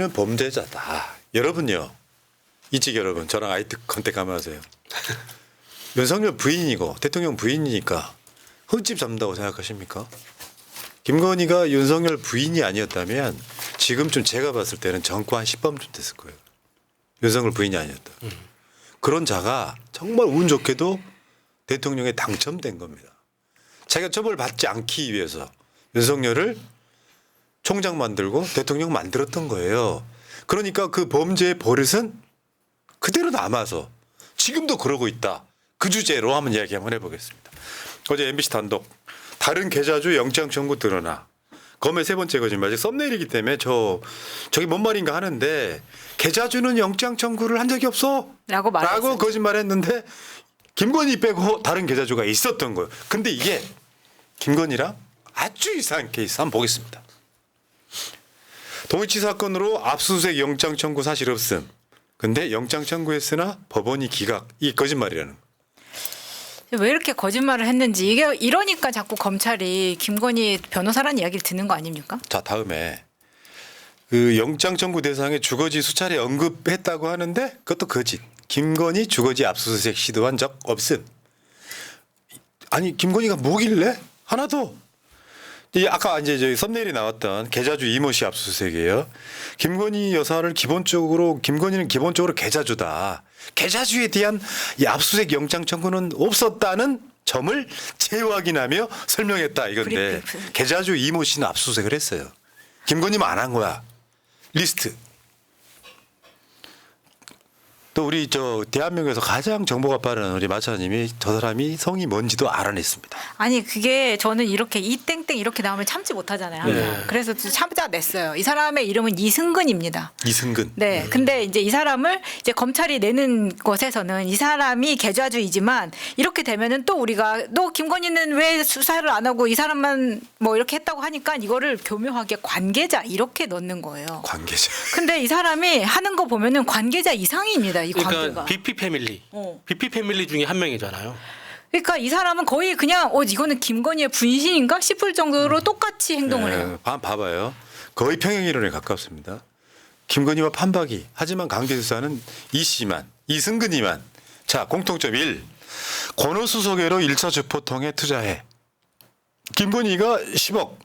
범죄자다. 여러분요. 이직 여러분 저랑 아이트 컨택 하면 하세요. 윤석열 부인이고 대통령 부인이니까 흠집 잡는다고 생각하십니까? 김건희가 윤석열 부인이 아니었다면 지금쯤 제가 봤을 때는 정권 한 10번쯤 됐을 거예요. 윤석열 부인이 아니었다. 그런 자가 정말 운 좋게도 대통령에 당첨된 겁니다. 자기가 처벌받지 않기 위해서 윤석열을 총장 만들고 대통령 만들었던 거예요. 그러니까 그 범죄의 버릇은 그대로 남아서 지금도 그러고 있다. 그 주제로 한번 이야기 한번 해보겠습니다. 어제 MBC 단독 다른 계좌주 영장 청구 드러나. 검의 세 번째 거짓말. 썸네일이기 때문에 저기 뭔 말인가 하는데 계좌주는 영장 청구를 한 적이 없어. 라고 거짓말했는데 김건희 빼고 다른 계좌주가 있었던 거예요. 근데 이게 김건희랑 아주 이상한 케이스 한번 보겠습니다. 동의치 사건으로 압수수색 영장 청구 사실 없음. 근데 영장 청구했으나 법원이 기각. 이 거짓말이라는 거. 왜 이렇게 거짓말을 했는지 이게 이러니까 자꾸 검찰이 김건희 변호사라는 이야기를 듣는 거 아닙니까? 자, 다음에 그 영장 청구 대상에 주거지 수차례 언급했다고 하는데 그것도 거짓. 김건희 주거지 압수수색 시도한 적 없음. 아니 김건희가 뭐길래? 하나도. 아까 이제 저희 썸네일이 나왔던 계좌주 이모 씨 압수수색이에요. 김건희 여사를 김건희는 기본적으로 계좌주다. 계좌주에 대한 이 압수수색 영장 청구는 없었다는 점을 재확인하며 설명했다 이건데 계좌주 이모 씨는 압수수색을 했어요. 김건희만 안 한 거야. 리스트. 또 우리 대한민국에서 가장 정보가 빠른 우리 마차님이 저 사람이 성이 뭔지도 알아냈습니다. 아니 그게 저는 이렇게 이땡땡 이렇게 나오면 참지 못하잖아요. 네. 그래서 참아냈어요. 이 사람의 이름은 이승근입니다. 이승근. 네. 근데 이제 이 사람을 이제 검찰이 내는 것에서는 이 사람이 계좌주이지만 이렇게 되면은 또 우리가 너 김건희는 왜 수사를 안 하고 이 사람만 뭐 이렇게 했다고 하니까 이거를 교묘하게 관계자 이렇게 넣는 거예요. 관계자. 근데 이 사람이 하는 거 보면은 관계자 이상입니다. 이 그러니까 관계가. BP 패밀리. BP 패밀리 중에 한 명이잖아요. 그러니까 이 사람은 거의 그냥 이거는 김건희의 분신인가 싶을 정도로 똑같이 행동을 해요. 봐봐요. 거의 평행이론에 가깝습니다. 김건희와 판박이. 하지만 강제 수사는 이 씨만, 이승근이만. 자, 공통점 1. 권오수소개로 1차 주포통에 투자해. 김건희가 10억.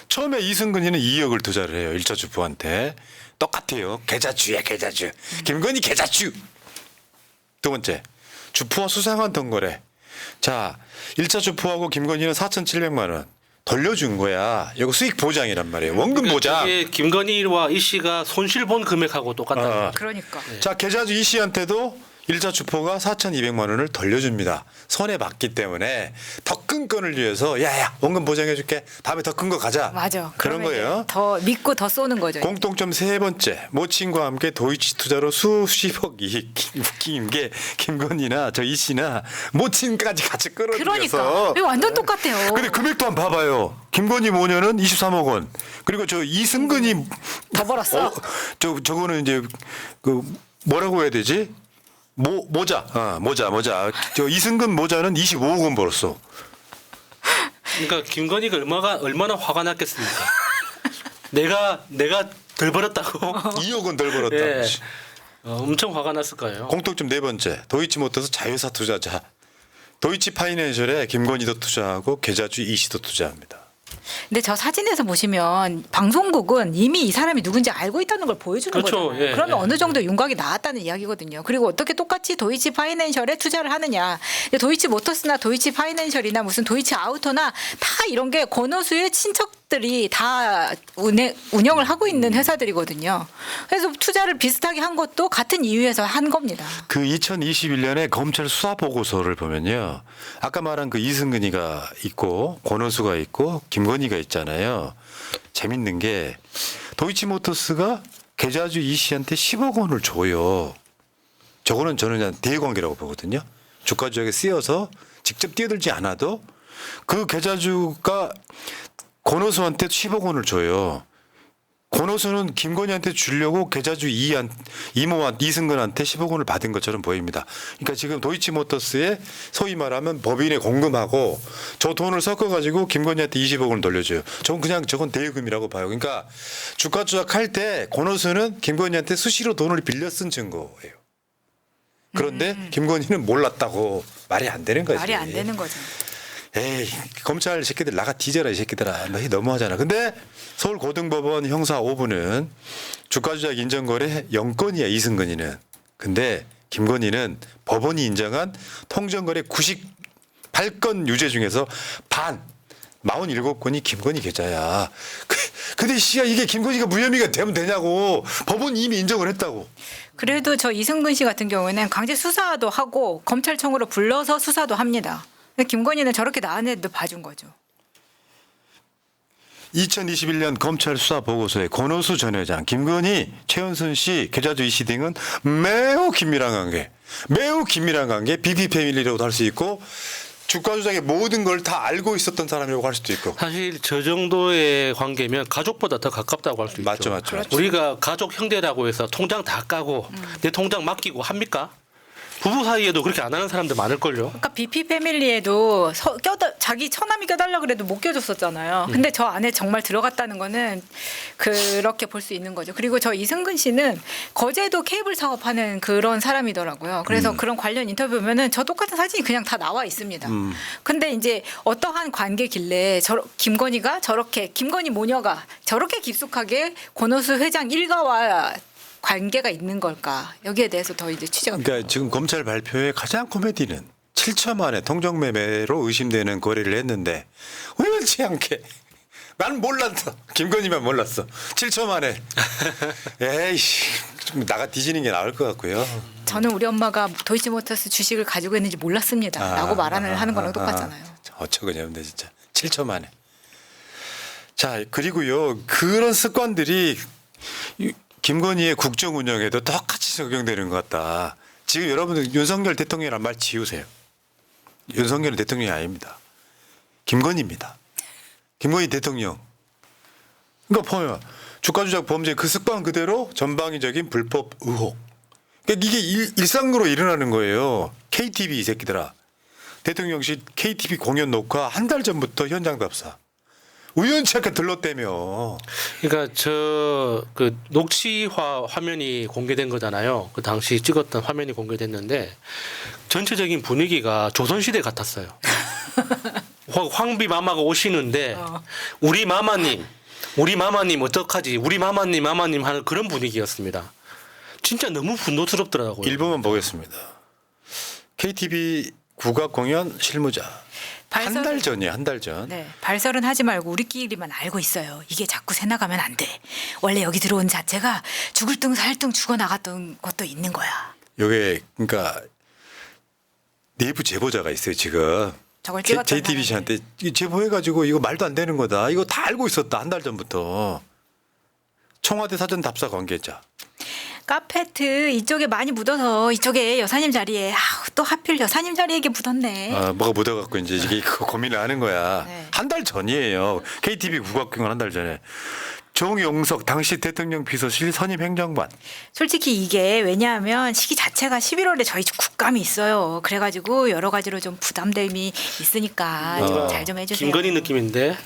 처음에 이승근이는 2억을 투자를 해요. 1차 주포한테. 똑같아요. 계좌주야 계좌주. 김건희 계좌주. 두 번째. 주포와 수상한 덩거래. 자, 1차 주포하고 김건희는 4,700만 원 돌려준 거야. 이거 수익 보장이란 말이에요. 원금 보장. 이게 김건희와 이 씨가 손실 본 금액하고 똑같다. 그러니까. 자, 계좌주 이 씨한테도 1차 주포가 4,200만 원을 돌려줍니다. 손해 봤기 때문에 더 큰 건을 위해서 야야 원금 보장해줄게. 다음에 더 큰 거 가자. 맞아. 그런 거예요. 더 믿고 더 쏘는 거죠. 공통점 세 번째. 모친과 함께 도이치 투자로 수십억 이익. 웃긴 게 김건희나 저 이 씨나 모친까지 같이 끌어들여서. 그러니까. 이거 완전 똑같아요. 근데 금액도 한번 봐봐요. 김건희 모녀는 23억 원. 그리고 저 이승근이 더 벌었어. 저거는 이제 그 뭐라고 해야 되지? 모자. 저 이승근 모자는 25억 원 벌었어. 그러니까 김건희가 얼마나 화가 났겠습니까? 내가 덜 벌었다고. 2억 원 덜 벌었다. 예. 엄청 화가 났을 거예요. 공통점 네 번째. 도이치모터스 자회사 투자자. 도이치 파이낸셜에 김건희도 투자하고 계좌주 이 씨도 투자합니다. 근데 저 사진에서 보시면 방송국은 이미 이 사람이 누군지 알고 있다는 걸 보여주는 그렇죠. 거잖아요. 예, 그러면 예. 어느 정도 윤곽이 나왔다는 이야기거든요. 그리고 어떻게 똑같이 도이치 파이낸셜에 투자를 하느냐. 도이치 모터스나 도이치 파이낸셜이나 무슨 도이치 아우토나 다 이런 게 권오수의 친척들이 다 운영을 하고 있는 회사들이거든요. 그래서 투자를 비슷하게 한 것도 같은 이유에서 한 겁니다. 그 2021년에 검찰 수사 보고서를 보면요. 아까 말한 그 이승근이가 있고 권오수가 있고 김건희가 있잖아요. 재밌는 게 도이치모터스가 계좌주 이 씨한테 10억 원을 줘요. 저거는 저는 그냥 대관계라고 보거든요. 주가 조작에 쓰여서 직접 뛰어들지 않아도 그 계좌주가 권오수한테 10억 원을 줘요. 권오수는 김건희한테 주려고 계좌주 이승근한테 10억 원을 받은 것처럼 보입니다. 그러니까 지금 도이치모터스에 소위 말하면 법인에 공금하고 저 돈을 섞어가지고 김건희한테 20억 원을 돌려줘요. 저건 대여금이라고 봐요. 그러니까 주가 조작할 때 권오수는 김건희한테 수시로 돈을 빌려 쓴 증거예요. 그런데 김건희는 몰랐다고 말이 안 되는 거지. 말이 안 되는 거죠. 에이, 검찰 새끼들 나가 뒤져라 이 새끼들아. 너희 너무하잖아. 근데 서울고등법원 형사 5부는 주가조작 인정거래 0건이야 이승근이는. 근데 김건희는 법원이 인정한 통정거래 98건 유죄 중에서 반 47건이 김건희 계좌야. 근데 씨야 이게 김건희가 무혐의가 되면 되냐고. 법원이 이미 인정을 했다고. 그래도 저 이승근 씨 같은 경우에는 강제 수사도 하고 검찰청으로 불러서 수사도 합니다. 근데 김건희는 저렇게 나은애도 봐준 거죠. 2021년 검찰 수사 보고서에 권오수 전 회장, 김건희, 최은순 씨, 계좌주 이씨 등은 매우 긴밀한 관계, 비비 패밀리라고도 할 수 있고 주가 조작의 모든 걸 다 알고 있었던 사람이라고 할 수도 있고. 사실 저 정도의 관계면 가족보다 더 가깝다고 할 수 있죠. 맞죠. 그렇죠. 우리가 가족 형제라고 해서 통장 다 까고 내 통장 맡기고 합니까? 부부 사이에도 그렇게 안 하는 사람들 많을걸요. 아까 BP 패밀리에도 자기 처남이 껴달라 그래도 못 껴줬었잖아요. 근데 저 안에 정말 들어갔다는 거는 그렇게 볼 수 있는 거죠. 그리고 저 이승근 씨는 거제도 케이블 사업하는 그런 사람이더라고요. 그래서 그런 관련 인터뷰 보면은 저 똑같은 사진이 그냥 다 나와 있습니다. 근데 이제 어떠한 관계길래 김건희 모녀가 저렇게 깊숙하게 권오수 회장 일가와 관계가 있는 걸까? 여기에 대해서 더 이제 취재가. 그러니까 지금 검찰 발표의 가장 코미디는 7초 만에 통정매매로 의심되는 거래를 했는데 우연치 않게 난 몰랐어. 김건희만 몰랐어. 7초 만에. 에이씨 좀 나가 뒤지는 게 나을 것 같고요. 저는 우리 엄마가 도이치모터스 주식을 가지고 있는지 몰랐습니다. 라고 하는 거랑 똑같잖아요. 어처구니없네 진짜. 7초 만에. 자 그리고요 그런 습관들이 김건희의 국정 운영에도 똑같이 적용되는 것 같다. 지금 여러분들 윤석열 대통령이란 말 지우세요. 윤석열은 대통령이 아닙니다. 김건희입니다. 김건희 대통령. 그러니까 보면 주가 조작 범죄 그 습관 그대로 전방위적인 불법 의혹. 그러니까 이게 일상으로 일어나는 거예요. KTV 이 새끼들아. 대통령실 KTV 공연 녹화 한 달 전부터 현장 답사. 우연치 않게 들렀다며. 그러니까 그 녹취화 화면이 공개된 거잖아요. 그 당시 찍었던 화면이 공개됐는데 전체적인 분위기가 조선시대 같았어요. 황비 마마가 오시는데 우리 마마님 어떡하지? 우리 마마님 하는 그런 분위기였습니다. 진짜 너무 분노스럽더라고요. 일부만 보겠습니다. KTV 국악 공연 실무자. 한 달 전이에요. 한 달 전. 네, 발설은 하지 말고 우리끼리만 알고 있어요. 이게 자꾸 새 나가면 안 돼. 원래 여기 들어온 자체가 죽을 둥 살 둥 죽어 나갔던 것도 있는 거야. 요게 그러니까 내부 제보자가 있어요 지금. 저걸 찍었던 JTBC한테 제보해가지고 이거 말도 안 되는 거다. 이거 다 알고 있었다 한 달 전부터. 청와대 사전 답사 관계자. 카페트 이쪽에 많이 묻어서 이쪽에 여사님 자리에 또 하필 여사님 자리에 이게 묻었네. 뭐가 묻어갖고 이제 이게 고민을 하는 거야. 네. 한 달 전이에요. KTV 국악공연 한 달 전에. 정용석 당시 대통령 비서실 선임 행정관. 솔직히 이게 왜냐하면 시기 자체가 11월에 저희 국감이 있어요. 그래가지고 여러 가지로 좀 부담됨이 있으니까 좀 잘 좀 해주세요. 김건희 느낌인데.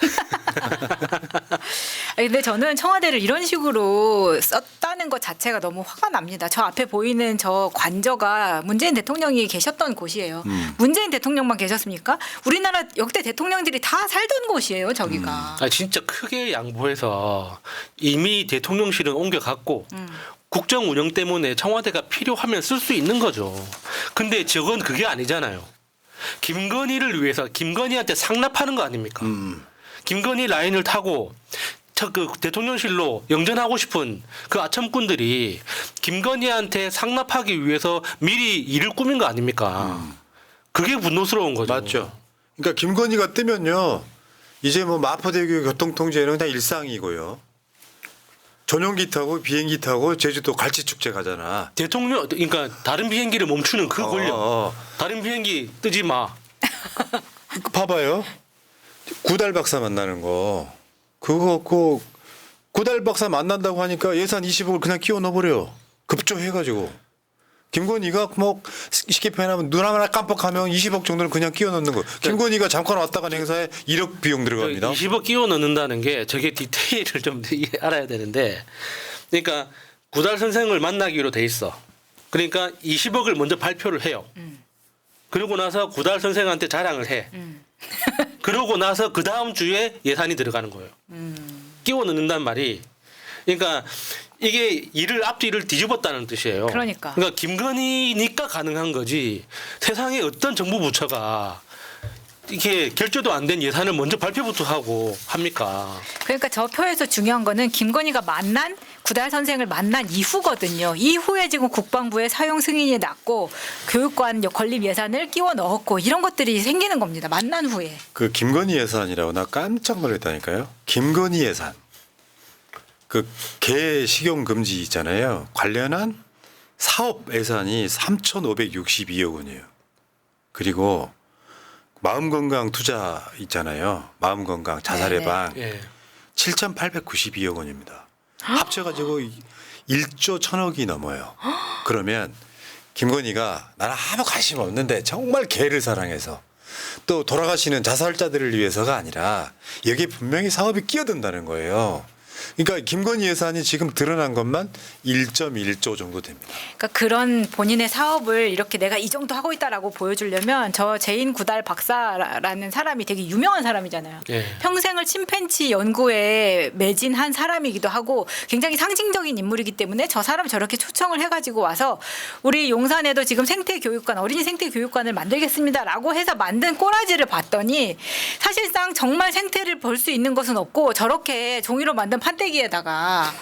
근데 저는 청와대를 이런 식으로 썼다는 것 자체가 너무 화가 납니다. 저 앞에 보이는 저 관저가 문재인 대통령이 계셨던 곳이에요. 문재인 대통령만 계셨습니까? 우리나라 역대 대통령들이 다 살던 곳이에요. 저기가. 진짜 크게 양보해서 이미 대통령실은 옮겨갔고 국정 운영 때문에 청와대가 필요하면 쓸 수 있는 거죠. 근데 저건 그게 아니잖아요. 김건희를 위해서 김건희한테 상납하는 거 아닙니까? 김건희 라인을 타고 그 대통령실로 영전하고 싶은 그 아첨꾼들이 김건희한테 상납하기 위해서 미리 일을 꾸민 거 아닙니까? 그게 분노스러운 거죠. 맞죠. 그러니까 김건희가 뜨면요. 이제 뭐 마포대교 교통통제는 그냥 일상이고요. 전용기 타고 비행기 타고 제주도 갈치축제 가잖아. 대통령 그러니까 다른 비행기를 멈추는 그 권력. 다른 비행기 뜨지 마. 봐봐요. 구달 박사 만나는 거. 그거 꼭 구달 박사 만난다고 하니까 예산 20억을 그냥 끼워 넣어버려. 급조해가지고. 김건희가 뭐 쉽게 표현하면 눈 하나 깜빡하면 20억 정도는 그냥 끼워 넣는 거. 김건희가 잠깐 왔다 간 행사에 1억 비용 들어갑니다. 20억 끼워 넣는다는 게 저게 디테일을 좀 알아야 되는데, 그러니까 구달 선생을 만나기로 돼 있어. 그러니까 20억을 먼저 발표를 해요. 그러고 나서 구달 선생한테 자랑을 해. 그러고 나서 그 다음 주에 예산이 들어가는 거예요. 끼워 넣는단 말이. 그러니까 이게 일을 앞뒤를 뒤집었다는 뜻이에요. 그러니까 김건희니까 가능한 거지. 세상에 어떤 정부 부처가 이게 결제도 안 된 예산을 먼저 발표부터 하고 합니까? 그러니까 저 표에서 중요한 거는 김건희가 만난 구달 선생을 만난 이후거든요. 이후에 지금 국방부에 사용 승인이 났고 교육관 건립 예산을 끼워 넣었고 이런 것들이 생기는 겁니다. 만난 후에. 그 김건희 예산이라고 나 깜짝 놀랐다니까요. 김건희 예산. 그 개 식용 금지 있잖아요. 관련한 사업 예산이 3,562억 원이에요. 그리고 마음건강 투자 있잖아요. 마음건강 자살 네네. 예방 예. 7,892억 원입니다. 합쳐가지고 1조 1,000억이 넘어요. 그러면 김건희가 나는 아무 관심 없는데 정말 개를 사랑해서 또 돌아가시는 자살자들을 위해서가 아니라 여기에 분명히 사업이 끼어든다는 거예요. 그러니까 김건희 예산이 지금 드러난 것만 1.1조 정도 됩니다. 그러니까 그런 본인의 사업을 이렇게 내가 이 정도 하고 있다라고 보여주려면 저 제인 구달 박사라는 사람이 되게 유명한 사람이잖아요. 예. 평생을 침팬치 연구에 매진한 사람이기도 하고 굉장히 상징적인 인물이기 때문에 저 사람 저렇게 초청을 해가지고 와서 우리 용산에도 지금 생태교육관 어린이 생태교육관을 만들겠습니다라고 해서 만든 꼬라지를 봤더니 사실상 정말 생태를 볼 수 있는 것은 없고 저렇게 종이로 만든 판때기에다가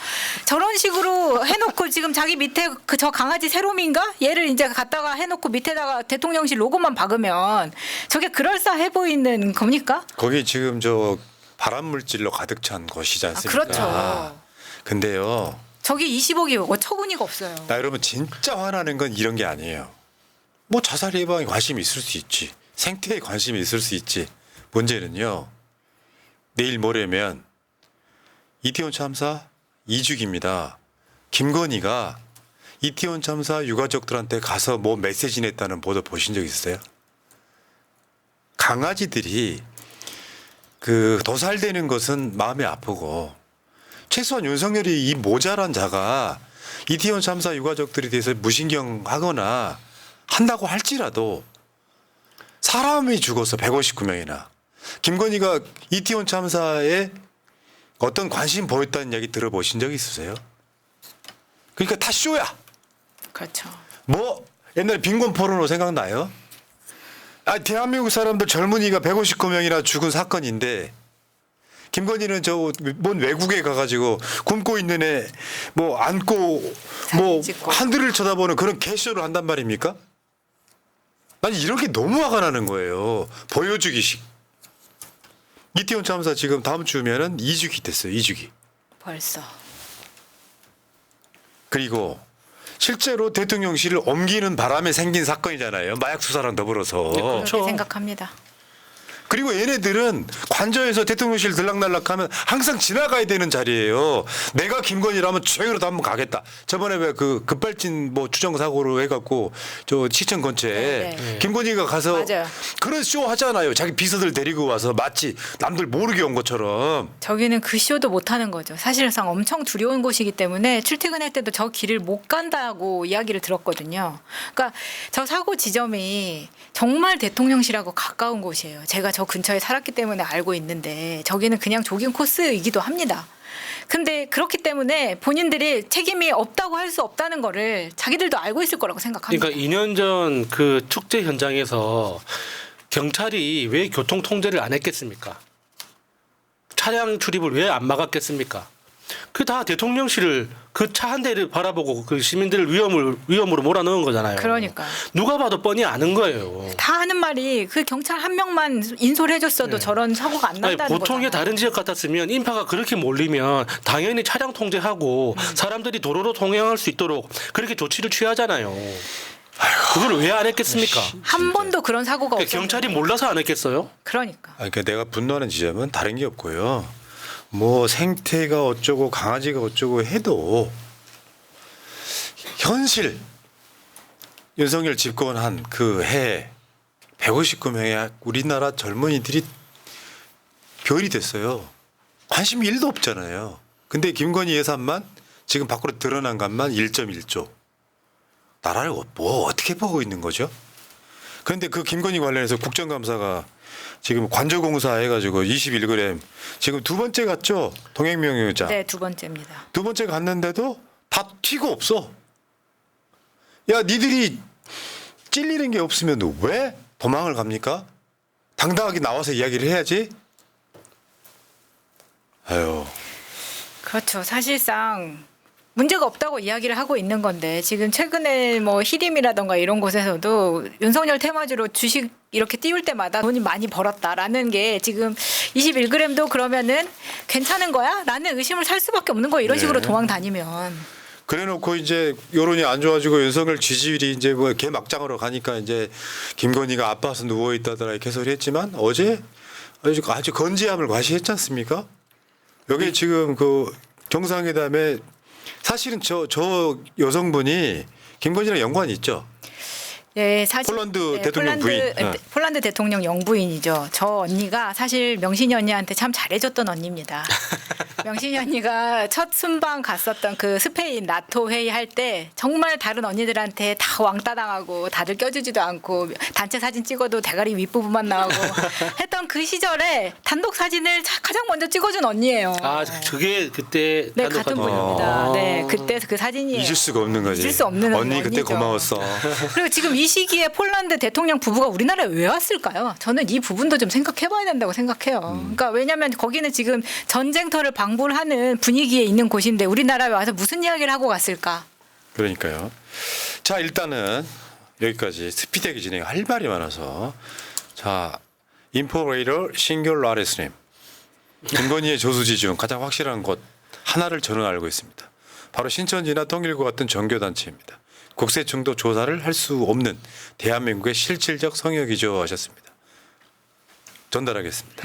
저런 식으로 해놓고 지금 자기 밑에 그 저 강아지 세롬인가 얘를 이제 갖다가 해놓고 밑에다가 대통령실 로고만 박으면 저게 그럴싸해 보이는 겁니까? 거기 지금 저 발암 물질로 가득 찬 것이지 않습니까? 그렇죠. 근데요. 저기 20억이 어처구니가 없어요. 나 여러분 진짜 화나는 건 이런 게 아니에요. 뭐 자살 예방에 관심이 있을 수 있지. 생태에 관심이 있을 수 있지. 문제는요. 내일 모레면 이태원 참사 2주기입니다. 김건희가 이태원 참사 유가족들한테 가서 뭐 메시지 냈다는 보도 보신 적 있어요? 강아지들이 그 도살되는 것은 마음이 아프고 최소한 윤석열이 이 모자란 자가 이태원 참사 유가족들에 대해서 무신경하거나 한다고 할지라도 사람이 죽어서 159명이나 김건희가 이태원 참사에 어떤 관심 보였다는 이야기 들어보신 적 있으세요? 그러니까 다 쇼야. 그렇죠. 뭐 옛날에 빈곤 포르노 생각나요? 아 대한민국 사람들 젊은이가 159명이나 죽은 사건인데 김건희는 저 뭔 외국에 가가지고 굶고 있는 애 뭐 안고 뭐 사진 찍고. 하늘을 쳐다보는 그런 개쇼를 한단 말입니까? 아니 이런 게 너무 화가 나는 거예요. 보여주기식. 이태원 참사 지금 다음 주면은 2주기 됐어요. 2주기. 벌써. 그리고 실제로 대통령실을 옮기는 바람에 생긴 사건이잖아요. 마약 수사랑 더불어서. 그렇게 생각합니다. 그리고 얘네들은 관저에서 대통령실 들락날락하면 항상 지나가야 되는 자리예요. 내가 김건희라면 주행으로도 한번 가겠다. 저번에 왜 그 급발진 뭐 추정 사고로 해갖고 저 시청 근처에 네. 김건희가 가서 맞아요. 그런 쇼 하잖아요. 자기 비서들 데리고 와서 마치 남들 모르게 온 것처럼. 저기는 그 쇼도 못 하는 거죠. 사실상 엄청 두려운 곳이기 때문에 출퇴근할 때도 저 길을 못 간다고 이야기를 들었거든요. 그러니까 저 사고 지점이 정말 대통령실하고 가까운 곳이에요. 제가 저 근처에 살았기 때문에 알고 있는데 저기는 그냥 조깅 코스이기도 합니다. 근데 그렇기 때문에 본인들이 책임이 없다고 할 수 없다는 거를 자기들도 알고 있을 거라고 생각합니다. 그러니까 2년 전 그 축제 현장에서 경찰이 왜 교통 통제를 안 했겠습니까? 차량 출입을 왜 안 막았겠습니까? 그 다 대통령실을 그 차 한 대를 바라보고 그 시민들을 위험으로 몰아넣은 거잖아요. 그러니까. 누가 봐도 뻔히 아는 거예요. 다 하는 말이 그 경찰 한 명만 인솔 해줬어도 저런 사고가 안 아니, 난다는 보통의 거잖아요. 다른 지역 같았으면 인파가 그렇게 몰리면 당연히 차량 통제하고 사람들이 도로로 통행할 수 있도록 그렇게 조치를 취하잖아요. 그걸 왜 안 했겠습니까? 한 번도 그런 사고가 없어요. 경찰이 몰라서 안 했겠어요? 그러니까. 그러니까 내가 분노하는 지점은 다른 게 없고요. 뭐 생태가 어쩌고 강아지가 어쩌고 해도 현실 윤석열 집권한 그 해 159명의 우리나라 젊은이들이 별이 됐어요. 관심이 1도 없잖아요. 근데 김건희 예산만 지금 밖으로 드러난 것만 1.1조. 나라를 뭐 어떻게 보고 있는 거죠? 그런데 그 김건희 관련해서 국정감사가 지금 관저공사 해가지고 21g 지금 두 번째 갔죠? 동행명의자. 네, 두 번째입니다. 두 번째 갔는데도 다 튀고 없어. 야, 니들이 찔리는 게 없으면 왜 도망을 갑니까? 당당하게 나와서 이야기를 해야지. 아유. 그렇죠. 사실상 문제가 없다고 이야기를 하고 있는 건데 지금 최근에 뭐 히림이라던가 이런 곳에서도 윤석열 테마주로 주식 이렇게 띄울 때마다 돈이 많이 벌었다라는 게 지금 21g도 그러면은 괜찮은 거야? 라는 의심을 살 수밖에 없는 거예요. 이런 네. 식으로 도망 다니면. 그래놓고 이제 여론이 안 좋아지고 윤석열 지지율이 이제 뭐 개막장으로 가니까 이제 김건희가 아파서 누워 있다더라 이렇게 소리했지만 어제 아주 건재함을 과시했지 않습니까? 여기 지금 그 정상회담에 사실은 저 여성분이 김건희랑 연관이 있죠. 네, 사실 폴란드 대통령 부인. 폴란드 대통령 영부인이죠. 저 언니가 사실 명신이 언니한테 참 잘해줬던 언니입니다. 명신이 언니가 첫 순방 갔었던 그 스페인 나토 회의 할 때 정말 다른 언니들한테 다 왕따 당하고 다들 껴주지도 않고 단체 사진 찍어도 대가리 윗부분만 나오고 했던 그 시절에 단독 사진을 가장 먼저 찍어준 언니예요. 아, 그게 그때 네, 단독 같은 사진. 분입니다. 네, 그때 그 사진이에요. 잊을 수가 없는 거지. 잊을 수 없는 언니 그때 언니죠. 고마웠어. 그리고 지금 이 시기에 폴란드 대통령 부부가 우리나라에 왜 왔을까요? 저는 이 부분도 좀 생각해봐야 된다고 생각해요. 그러니까 왜냐하면 거기는 지금 전쟁터를 방불하는 분위기에 있는 곳인데 우리나라에 와서 무슨 이야기를 하고 갔을까? 그러니까요. 자, 일단은 여기까지 스피드하게 진행할 말이 많아서 자, 인포레이터 싱귤라리스님 김건희의 조수지 중 가장 확실한 곳 하나를 저는 알고 있습니다. 바로 신천지나 통일부 같은 종교단체입니다. 국세청도 조사를 할 수 없는 대한민국의 실질적 성역이죠 하셨습니다. 전달하겠습니다.